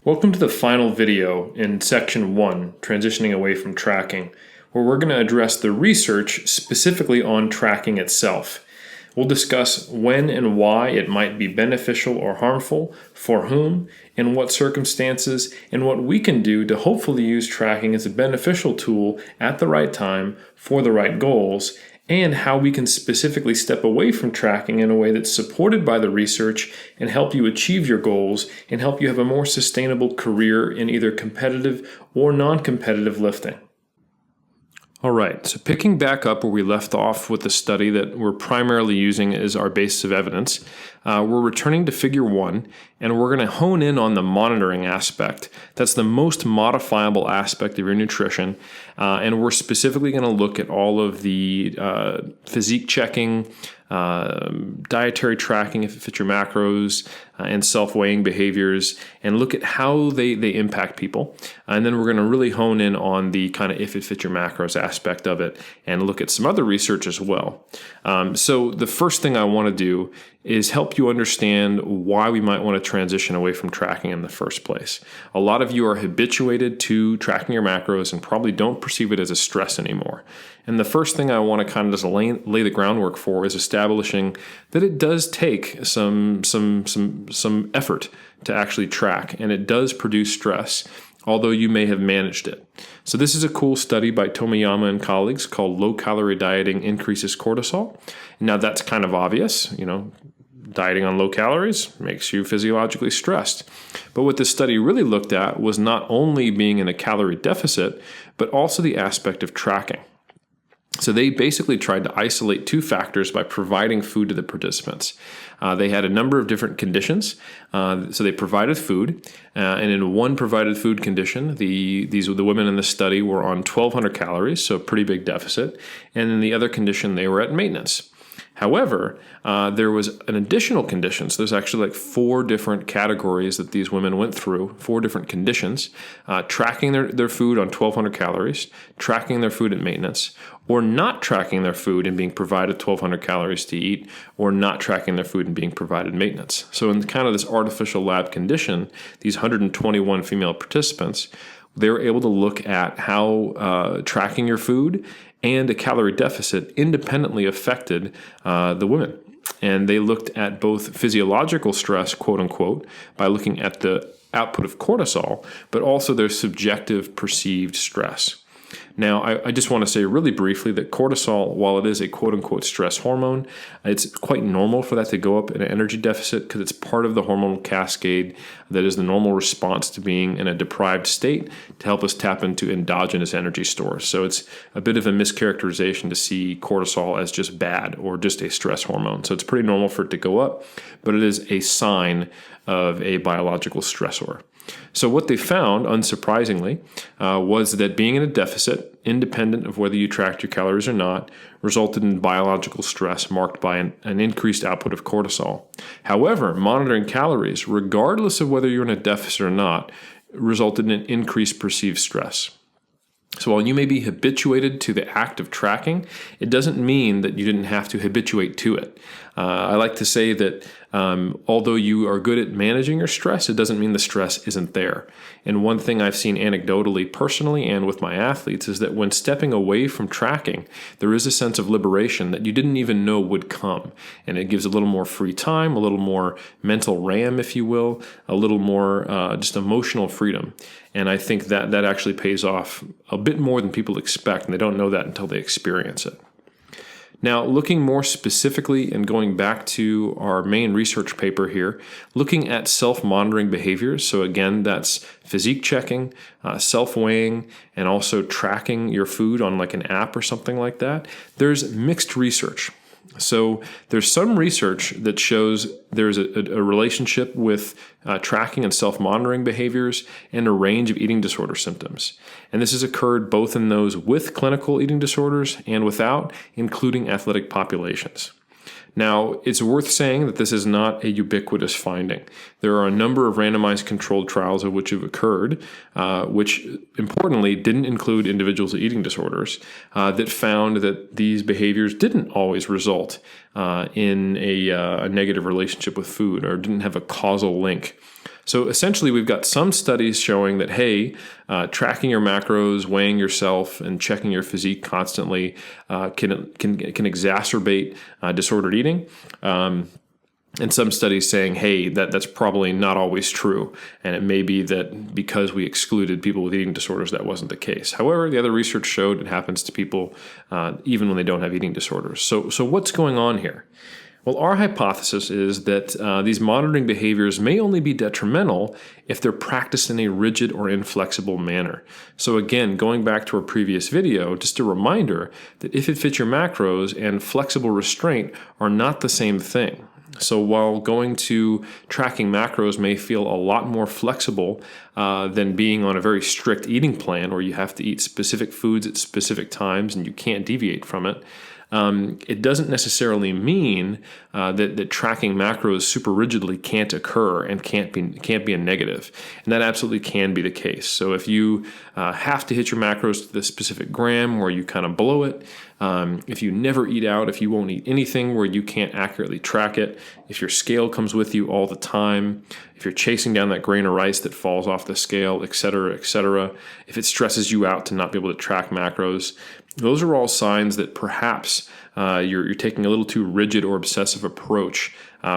Welcome to the final video in section 1, transitioning away from tracking, where we're going to address the research specifically on tracking itself. We'll discuss when and why it might be beneficial or harmful, for whom, in what circumstances, and what we can do to hopefully use tracking as a beneficial tool at the right time for the right goals, and how we can specifically step away from tracking in a way that's supported by the research and help you achieve your goals and help you have a more sustainable career in either competitive or non-competitive lifting. All right, so picking back up where we left off with the study that we're primarily using as our basis of evidence, we're returning to figure 1, and we're going to hone in on the monitoring aspect. That's the most modifiable aspect of your nutrition, and we're specifically going to look at all of the physique checking, dietary tracking if it fits your macros, and self-weighing behaviors, and look at how they impact people. And then we're going to really hone in on the kind of if it fits your macros aspect of it and look at some other research as well. So the first thing I want to do is help you understand why we might want to transition away from tracking in the first place. A lot of you are habituated to tracking your macros and probably don't perceive it as a stress anymore. And the first thing I want to kind of just lay the groundwork for is establishing that it does take some effort to actually track, and it does produce stress, although you may have managed it. So this is a cool study by Tomiyama and colleagues called Low-Calorie Dieting Increases Cortisol. Now that's kind of obvious, dieting on low calories makes you physiologically stressed. But what this study really looked at was not only being in a calorie deficit, but also the aspect of tracking. So they basically tried to isolate two factors by providing food to the participants. They had a number of different conditions. So they provided food, and in one provided food condition, the women in the study were on 1,200 calories, so a pretty big deficit. And in the other condition, they were at maintenance. However, there was an additional condition. So there's actually like 4 different categories that these women went through, 4 different conditions: tracking their food on 1,200 calories, tracking their food at maintenance, or not tracking their food and being provided 1,200 calories to eat, or not tracking their food and being provided maintenance. So in kind of this artificial lab condition, these 121 female participants, they were able to look at how tracking your food and a calorie deficit independently affected the women. And they looked at both physiological stress, quote unquote, by looking at the output of cortisol, but also their subjective perceived stress. Now, I just want to say really briefly that cortisol, while it is a quote-unquote stress hormone, it's quite normal for that to go up in an energy deficit because it's part of the hormonal cascade that is the normal response to being in a deprived state to help us tap into endogenous energy stores. So it's a bit of a mischaracterization to see cortisol as just bad or just a stress hormone. So it's pretty normal for it to go up, but it is a sign of a biological stressor. So what they found, unsurprisingly, was that being in a deficit, independent of whether you tracked your calories or not, resulted in biological stress marked by an increased output of cortisol. However, monitoring calories, regardless of whether you're in a deficit or not, resulted in an increased perceived stress. So while you may be habituated to the act of tracking, it doesn't mean that you didn't have to habituate to it. I like to say that although you are good at managing your stress, it doesn't mean the stress isn't there. And one thing I've seen anecdotally, personally, and with my athletes is that when stepping away from tracking, there is a sense of liberation that you didn't even know would come. And it gives a little more free time, a little more mental RAM, if you will, a little more just emotional freedom. And I think that actually pays off a bit more than people expect, and they don't know that until they experience it. Now, looking more specifically and going back to our main research paper here, looking at self-monitoring behaviors. So again, that's physique checking, self-weighing, and also tracking your food on like an app or something like that. There's mixed research. So there's some research that shows there's a relationship with tracking and self-monitoring behaviors and a range of eating disorder symptoms. And this has occurred both in those with clinical eating disorders and without, including athletic populations. Now, it's worth saying that this is not a ubiquitous finding. There are a number of randomized controlled trials of which have occurred, which importantly didn't include individuals with eating disorders, that found that these behaviors didn't always result in a negative relationship with food or didn't have a causal link. So essentially, we've got some studies showing that, hey, tracking your macros, weighing yourself, and checking your physique constantly can exacerbate disordered eating. And some studies saying, hey, that's probably not always true. And it may be that because we excluded people with eating disorders, that wasn't the case. However, the other research showed it happens to people even when they don't have eating disorders. So what's going on here? Well, our hypothesis is that these monitoring behaviors may only be detrimental if they're practiced in a rigid or inflexible manner. So again, going back to our previous video, just a reminder that if it fits your macros and flexible restraint are not the same thing. So while going to tracking macros may feel a lot more flexible than being on a very strict eating plan where you have to eat specific foods at specific times and you can't deviate from it, it doesn't necessarily mean that tracking macros super rigidly can't occur and can't be a negative. And that absolutely can be the case. So if you have to hit your macros to the specific gram where you kind of blow it, if you never eat out, if you won't eat anything where you can't accurately track it, if your scale comes with you all the time, if you're chasing down that grain of rice that falls off the scale, et cetera, if it stresses you out to not be able to track macros, those are all signs that perhaps you're taking a little too rigid or obsessive approach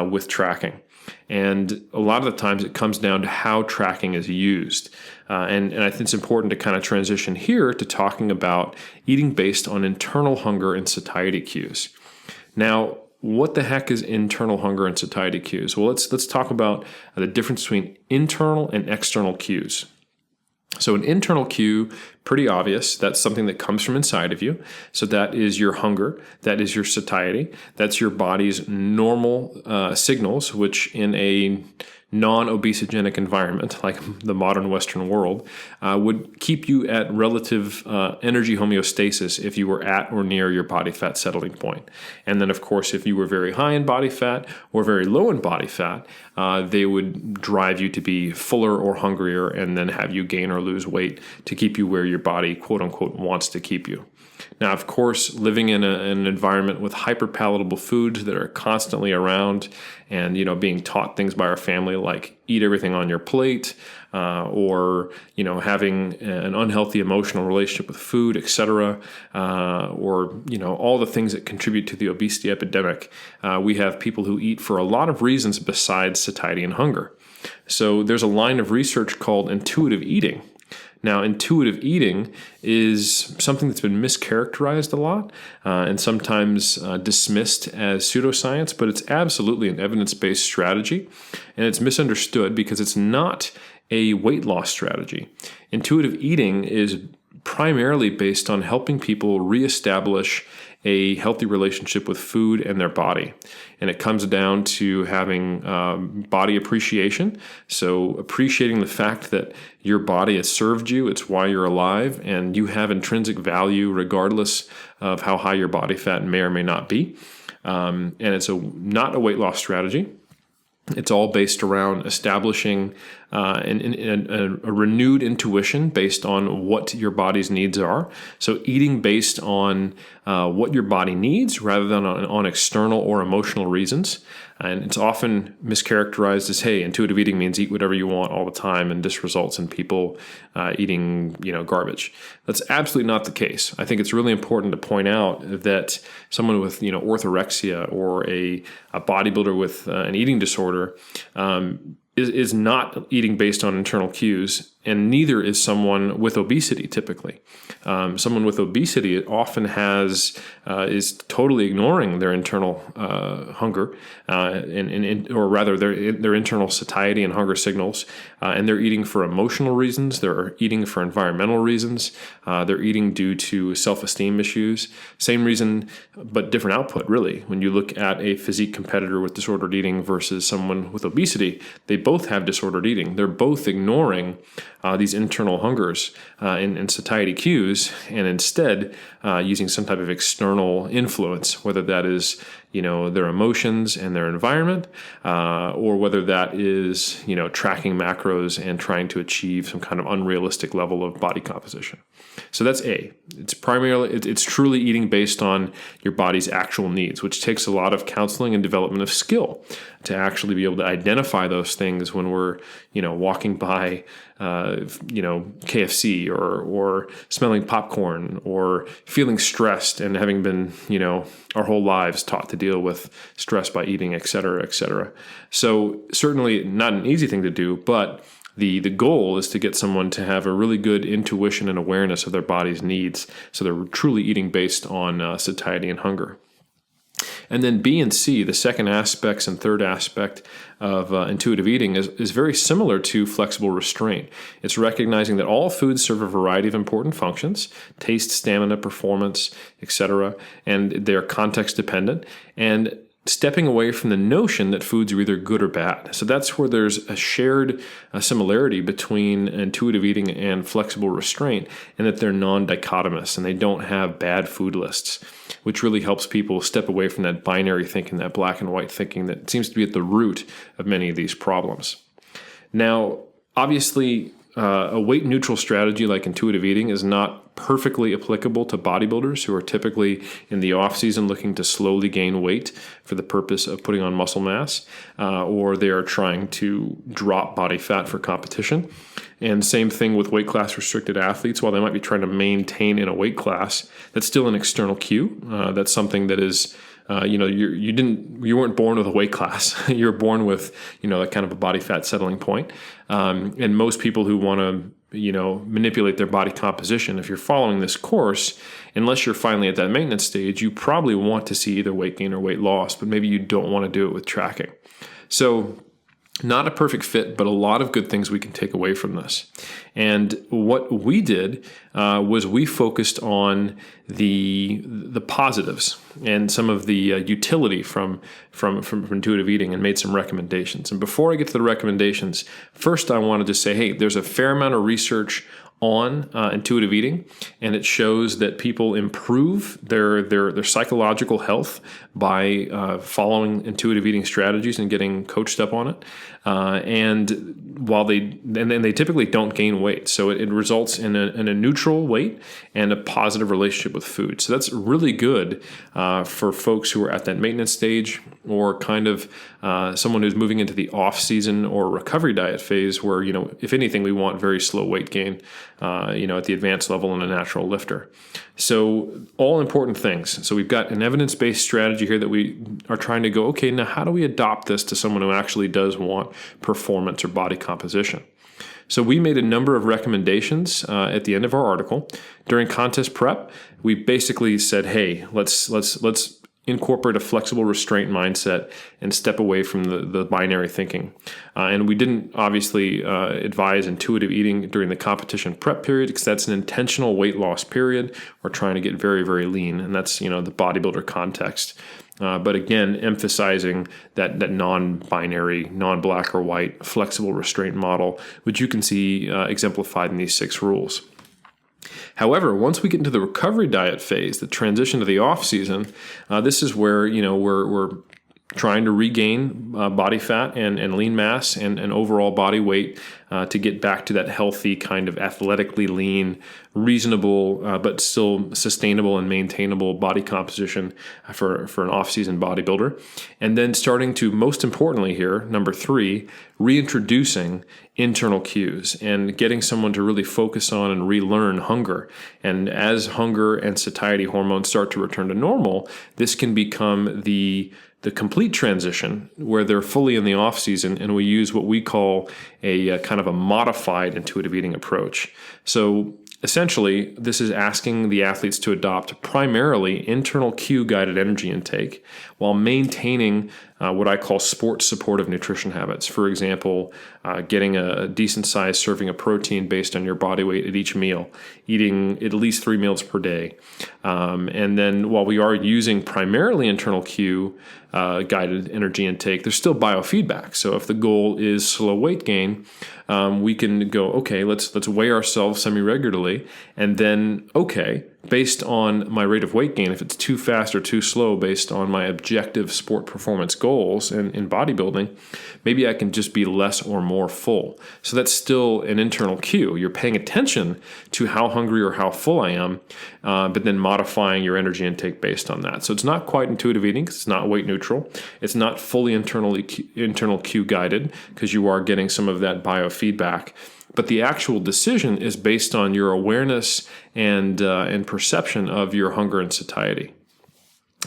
with tracking. And a lot of the times it comes down to how tracking is used. And I think it's important to kind of transition here to talking about eating based on internal hunger and satiety cues. Now, what the heck is internal hunger and satiety cues? Well, let's talk about the difference between internal and external cues. So an internal cue, pretty obvious. That's something that comes from inside of you. So that is your hunger. That is your satiety. That's your body's normal signals, which in a non-obesogenic environment like the modern Western world would keep you at relative energy homeostasis if you were at or near your body fat settling point. And then, of course, if you were very high in body fat or very low in body fat, they would drive you to be fuller or hungrier and then have you gain or lose weight to keep you where your body, quote unquote, wants to keep you. Now, of course, living in an environment with hyper-palatable foods that are constantly around and, being taught things by our family like eat everything on your plate or, having an unhealthy emotional relationship with food, etc., or, all the things that contribute to the obesity epidemic, we have people who eat for a lot of reasons besides satiety and hunger. So there's a line of research called intuitive eating. Now, intuitive eating is something that's been mischaracterized a lot and sometimes dismissed as pseudoscience, but it's absolutely an evidence-based strategy, and it's misunderstood because it's not a weight loss strategy. Intuitive eating is primarily based on helping people reestablish a healthy relationship with food and their body. And it comes down to having body appreciation. So appreciating the fact that your body has served you, it's why you're alive, and you have intrinsic value regardless of how high your body fat may or may not be. And it's not a weight loss strategy. It's all based around establishing a renewed intuition based on what your body's needs are. So eating based on what your body needs rather than on external or emotional reasons. And it's often mischaracterized as, hey, intuitive eating means eat whatever you want all the time, and this results in people eating, garbage. That's absolutely not the case. I think it's really important to point out that someone with, orthorexia or a bodybuilder with an eating disorder is not eating based on internal cues, and neither is someone with obesity typically. Someone with obesity often is totally ignoring their internal hunger, or rather their internal satiety and hunger signals, and they're eating for emotional reasons, they're eating for environmental reasons, they're eating due to self-esteem issues. Same reason, but different output, really. When you look at a physique competitor with disordered eating versus someone with obesity, they both have disordered eating. They're both ignoring these internal hungers and satiety cues, and instead using some type of external influence, whether that is their emotions and their environment, or whether that is, tracking macros and trying to achieve some kind of unrealistic level of body composition. So that's A. It's truly eating based on your body's actual needs, which takes a lot of counseling and development of skill to actually be able to identify those things when we're, walking by, KFC or smelling popcorn or feeling stressed and having been, our whole lives taught to deal with stress by eating, et cetera, et cetera. So certainly not an easy thing to do, but the goal is to get someone to have a really good intuition and awareness of their body's needs, so they're truly eating based on satiety and hunger. And then B and C, the second aspects and third aspect of intuitive eating is very similar to flexible restraint. It's recognizing that all foods serve a variety of important functions: taste, stamina, performance, etc., and they're context dependent, and stepping away from the notion that foods are either good or bad. So that's where there's a shared similarity between intuitive eating and flexible restraint, and that they're non-dichotomous and they don't have bad food lists, which really helps people step away from that binary thinking, that black and white thinking that seems to be at the root of many of these problems. Now, obviously, a weight-neutral strategy like intuitive eating is not perfectly applicable to bodybuilders who are typically in the off-season looking to slowly gain weight for the purpose of putting on muscle mass, or they are trying to drop body fat for competition. And same thing with weight class restricted athletes. While they might be trying to maintain in a weight class, that's still an external cue. That's something that is you weren't born with a weight class. You were born with, a kind of a body fat settling point. And most people who want to, manipulate their body composition, if you're following this course, unless you're finally at that maintenance stage, you probably want to see either weight gain or weight loss, but maybe you don't want to do it with tracking. So not a perfect fit, but a lot of good things we can take away from this. And what we did was we focused on the positives and some of the utility from intuitive eating and made some recommendations. And before I get to the recommendations, first I wanted to say, hey, there's a fair amount of research on intuitive eating, and it shows that people improve their psychological health by following intuitive eating strategies and getting coached up on it. And they typically don't gain weight, so it results in a neutral weight and a positive relationship with food. So that's really good for folks who are at that maintenance stage, or kind of someone who's moving into the off season or recovery diet phase, where if anything, we want very slow weight gain. At the advanced level in a natural lifter. So all important things. So we've got an evidence-based strategy here that we are trying to go, okay, now how do we adopt this to someone who actually does want performance or body composition? So we made a number of recommendations at the end of our article. During contest prep, we basically said, hey, let's incorporate a flexible restraint mindset and step away from the binary thinking. And we didn't obviously advise intuitive eating during the competition prep period, because that's an intentional weight loss period. We're trying to get very, very lean, and that's the bodybuilder context. But again, emphasizing that non-binary, non-black or white, flexible restraint model, which you can see exemplified in these 6 rules. However, once we get into the recovery diet phase, the transition to the off season, this is where we're trying to regain body fat and lean mass and overall body weight to get back to that healthy kind of athletically lean, reasonable but still sustainable and maintainable body composition for an off-season bodybuilder. And then starting to, most importantly here, number 3, reintroducing internal cues and getting someone to really focus on and relearn hunger. And as hunger and satiety hormones start to return to normal, this can become the complete transition where they're fully in the off season, and we use what we call a kind of a modified intuitive eating approach. So essentially, this is asking the athletes to adopt primarily internal cue guided energy intake while maintaining what I call sport supportive nutrition habits. For example, getting a decent sized serving of protein based on your body weight at each meal, eating at least 3 meals per day. And then while we are using primarily internal cue guided energy intake, there's still biofeedback. So if the goal is slow weight gain, we can go, okay, let's weigh ourselves semi-regularly, and then, okay, based on my rate of weight gain, if it's too fast or too slow based on my objective sport performance goals in bodybuilding, maybe I can just be less or more full. So that's still an internal cue. You're paying attention to how hungry or how full I am, but then modifying your energy intake based on that. So it's not quite intuitive eating because it's not weight neutral. It's not fully internal cue guided because you are getting some of that biofeedback. But the actual decision is based on your awareness and perception of your hunger and satiety.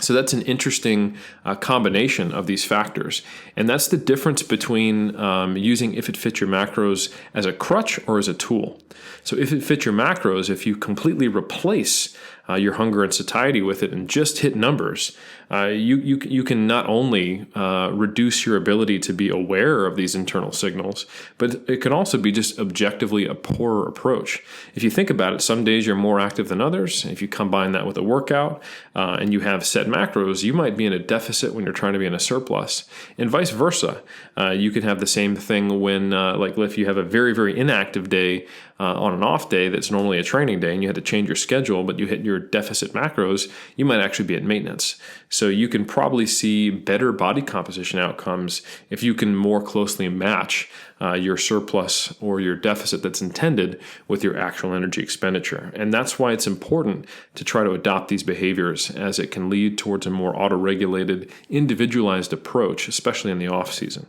So that's an interesting combination of these factors. And that's the difference between using If It Fits Your Macros as a crutch or as a tool. So if it fits your macros, if you completely replace your hunger and satiety with it and just hit numbers, you can not only reduce your ability to be aware of these internal signals, but it can also be just objectively a poorer approach. If you think about it, some days you're more active than others. If you combine that with a workout and you have set macros, you might be in a deficit when you're trying to be in a surplus, and vice versa. You can have the same thing when, like if you have a very, very inactive day on an off day that's normally a training day and you had to change your schedule, but you hit your deficit macros, you might actually be at maintenance. So you can probably see better body composition outcomes if you can more closely match your surplus or your deficit that's intended with your actual energy expenditure. And that's why it's important to try to adopt these behaviors, as it can lead towards a more auto-regulated, individualized approach, especially in the off season.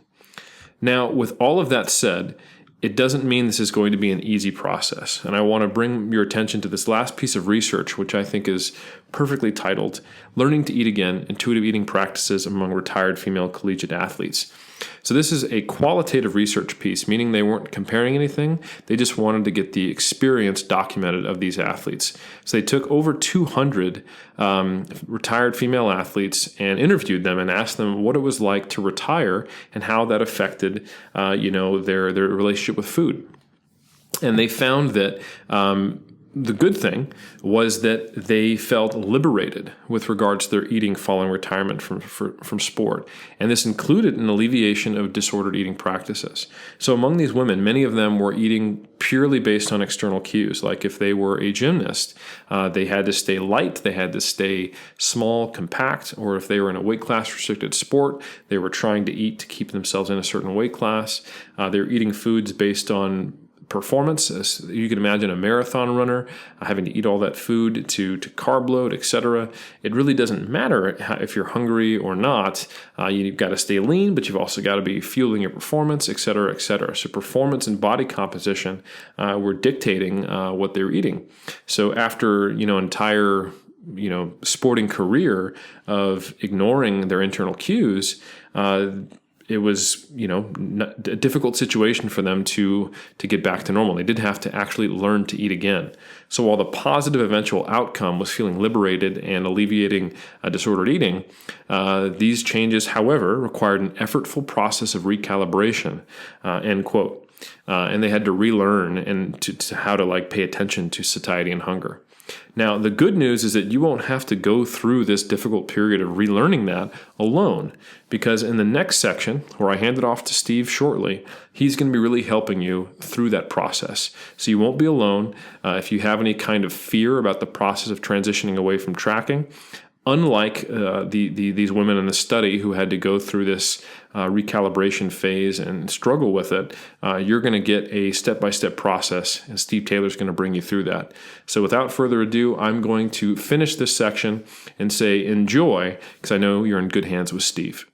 Now, with all of that said, it doesn't mean this is going to be an easy process. And I want to bring your attention to this last piece of research, which I think is perfectly titled, Learning to Eat Again, Intuitive Eating Practices Among Retired Female Collegiate Athletes. So this is a qualitative research piece, meaning they weren't comparing anything. They just wanted to get the experience documented of these athletes. So they took over 200 retired female athletes and interviewed them and asked them what it was like to retire and how that affected, their relationship with food. And they found that the good thing was that they felt liberated with regards to their eating following retirement from sport. And this included an alleviation of disordered eating practices. So among these women, many of them were eating purely based on external cues. Like if they were a gymnast, they had to stay light, they had to stay small, compact, or if they were in a weight class restricted sport, they were trying to eat to keep themselves in a certain weight class. They were eating foods based on performance. As you can imagine a marathon runner having to eat all that food to carb load, etc. It really doesn't matter if you're hungry or not. You've got to stay lean, but you've also got to be fueling your performance, etc., etc. So performance and body composition were dictating what they were eating. So after entire sporting career of ignoring their internal cues, it was, a difficult situation for them to get back to normal. They did have to actually learn to eat again. So while the positive eventual outcome was feeling liberated and alleviating disordered eating, these changes, however, required an effortful process of recalibration, end quote. And they had to relearn and to how to pay attention to satiety and hunger. Now, the good news is that you won't have to go through this difficult period of relearning that alone, because in the next section, where I hand it off to Steve shortly, he's going to be really helping you through that process. So you won't be alone. If you have any kind of fear about the process of transitioning away from tracking, unlike these women in the study who had to go through this recalibration phase and struggle with it, you're going to get a step-by-step process, and Steve Taylor's going to bring you through that. So without further ado, I'm going to finish this section and say enjoy, because I know you're in good hands with Steve.